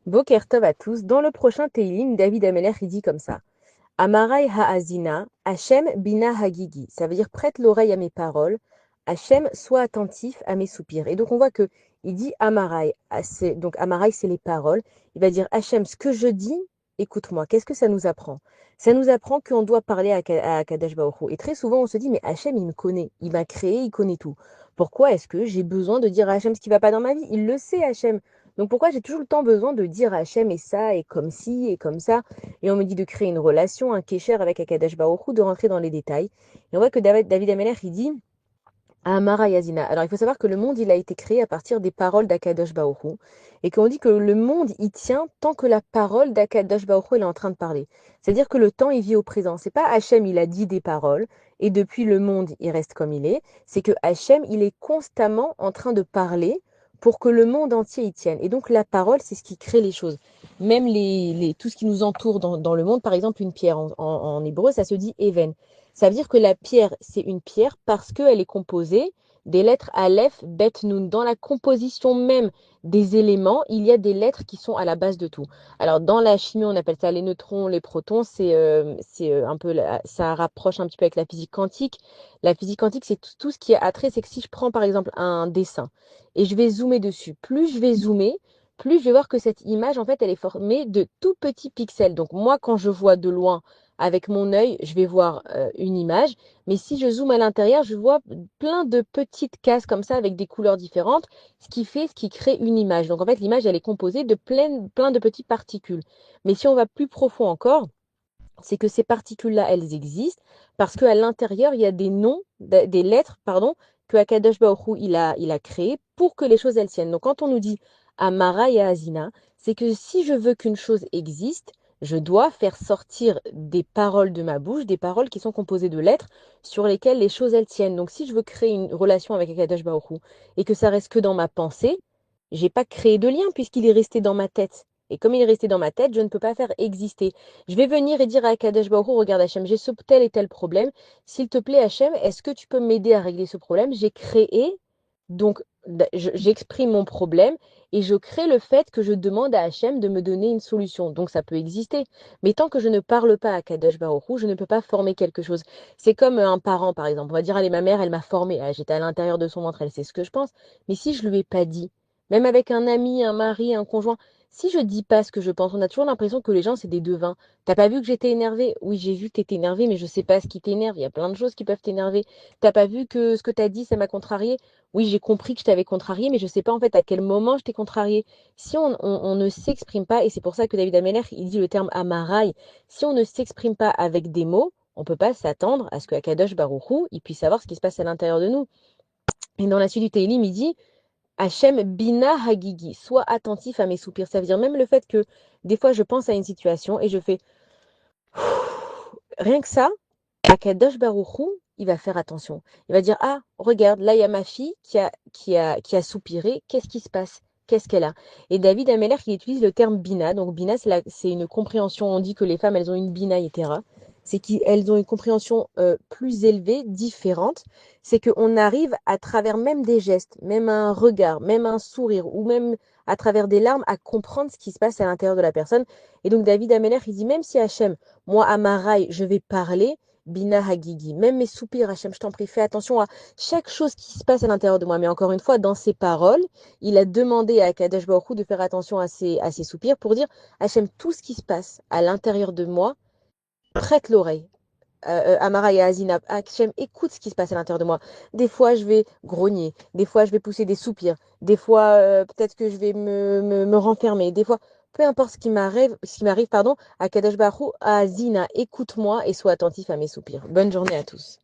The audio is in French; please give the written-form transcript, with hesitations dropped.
Boker Tov à tous. Dans le prochain Teilim, David Ameler, il dit comme ça. Amarai ha'azina, Hachem bina hagigi. Ça veut dire prête l'oreille à mes paroles. Hachem, sois attentif à mes soupirs. Et donc on voit que il dit Amarai. Donc Amarai, c'est les paroles. Il va dire Hachem, ce que je dis, écoute-moi. Qu'est-ce que ça nous apprend? Ça nous apprend qu'on doit parler à Kadosh Baruch Hu. Et très souvent, on se dit, mais Hachem, il me connaît. Il m'a créé, il connaît tout. Pourquoi est-ce que j'ai besoin de dire à Hachem ce qui va pas dans ma vie? Il le sait, Hachem. Donc pourquoi j'ai toujours le temps besoin de dire à Hachem et ça, et comme ci, et comme ça? Et on me dit de créer une relation, un kécher avec Akadosh Baruch Hu, de rentrer dans les détails. Et on voit que David Ameller, il dit Amara Yazina. Alors il faut savoir que le monde, il a été créé à partir des paroles d'Akadosh Baruch Hu. Et qu'on dit que le monde, il tient tant que la parole d'Akadosh Baruch Hu, il est en train de parler. C'est-à-dire que le temps, il vit au présent. C'est pas Hachem, il a dit des paroles, et depuis le monde, il reste comme il est. C'est que Hachem, il est constamment en train de parler pour que le monde entier y tienne. Et donc la parole, c'est ce qui crée les choses. Même tout ce qui nous entoure dans le monde, par exemple une pierre, en hébreu, ça se dit even. Ça veut dire que la pierre, c'est une pierre parce qu'elle est composée des lettres Aleph, Bet, Nun. Dans la composition même des éléments, il y a des lettres qui sont à la base de tout. Alors, dans la chimie, on appelle ça les neutrons, les protons. C'est un peu, ça rapproche un petit peu avec la physique quantique. La physique quantique, c'est tout ce qui est attrait. C'est que si je prends, par exemple, un dessin et je vais zoomer dessus, plus je vais zoomer, plus je vais voir que cette image, en fait, elle est formée de tout petits pixels. Donc, moi, quand je vois de loin, avec mon œil, je vais voir une image, mais si je zoome à l'intérieur, je vois plein de petites cases comme ça avec des couleurs différentes, ce qui crée une image. Donc en fait, l'image, elle est composée de plein de petites particules. Mais si on va plus profond encore, c'est que ces particules-là, elles existent parce qu'à l'intérieur, il y a des noms, des lettres, pardon, que Akadosh Baruch Hu, il a créé pour que les choses, elles tiennent. Donc quand on nous dit Amara et Azina, c'est que si je veux qu'une chose existe, je dois faire sortir des paroles de ma bouche, des paroles qui sont composées de lettres sur lesquelles les choses, elles tiennent. Donc si je veux créer une relation avec Akadosh Baruch Hu et que ça reste que dans ma pensée, j'ai pas créé de lien puisqu'il est resté dans ma tête. Et comme il est resté dans ma tête, je ne peux pas faire exister. Je vais venir et dire à Kadesh Baruch Hu, regarde Hachem, j'ai ce tel et tel problème. S'il te plaît, Hachem, est-ce que tu peux m'aider à régler ce problème? J'ai créé, donc j'exprime mon problème et je crée le fait que je demande à Hachem de me donner une solution. Donc ça peut exister. Mais tant que je ne parle pas à Kadesh Baruch Hu, je ne peux pas former quelque chose. C'est comme un parent, par exemple. On va dire, allez, ma mère, elle m'a formé. Ah, j'étais à l'intérieur de son ventre, elle sait ce que je pense. Mais si je lui ai pas dit, même avec un ami, un mari, un conjoint, si je dis pas ce que je pense, on a toujours l'impression que les gens, c'est des devins. T'as pas vu que j'étais énervée? Oui, j'ai vu que t'étais énervée, mais je sais pas ce qui t'énerve. Il y a plein de choses qui peuvent t'énerver. T'as pas vu que ce que t'as dit, ça m'a contrarié? Oui, j'ai compris que je t'avais contrarié, mais je sais pas en fait à quel moment je t'ai contrarié. Si on ne s'exprime pas, et c'est pour ça que David Ameller, il dit le terme amaraï, si on ne s'exprime pas avec des mots, on peut pas s'attendre à ce que Akadosh Baruch Hu, il puisse savoir ce qui se passe à l'intérieur de nous. Et dans la suite du Tehillim, il dit Hachem bina hagigi, sois attentif à mes soupirs. Ça veut dire même le fait que des fois je pense à une situation et je fais rien que ça, Akadosh Baruch Hu, il va faire attention. Il va dire ah, regarde, là il y a ma fille qui a soupiré, qu'est-ce qui se passe? Qu'est-ce qu'elle a? Et David Ameller, il utilise le terme bina. Donc bina, c'est une compréhension. On dit que les femmes, elles ont une bina yetera. C'est qu'elles ont une compréhension plus élevée, différente. C'est qu'on arrive à travers même des gestes, même un regard, même un sourire, ou même à travers des larmes, à comprendre ce qui se passe à l'intérieur de la personne. Et donc David Ameller, il dit même si Hachem, moi, à Maraï, je vais parler, Bina Hagigi. Même mes soupirs, Hachem, je t'en prie, fais attention à chaque chose qui se passe à l'intérieur de moi. Mais encore une fois, dans ses paroles, il a demandé à Kadesh Baruch Hu de faire attention à ses soupirs pour dire Hachem, tout ce qui se passe à l'intérieur de moi, prête l'oreille. Amara et Azina, Hachem, écoute ce qui se passe à l'intérieur de moi. Des fois, je vais grogner. Des fois, je vais pousser des soupirs. Des fois, peut-être que je vais me renfermer. Des fois, peu importe ce qui m'arrive, pardon, à Kadesh Baruch Hu, à Azina, écoute-moi et sois attentif à mes soupirs. Bonne journée à tous.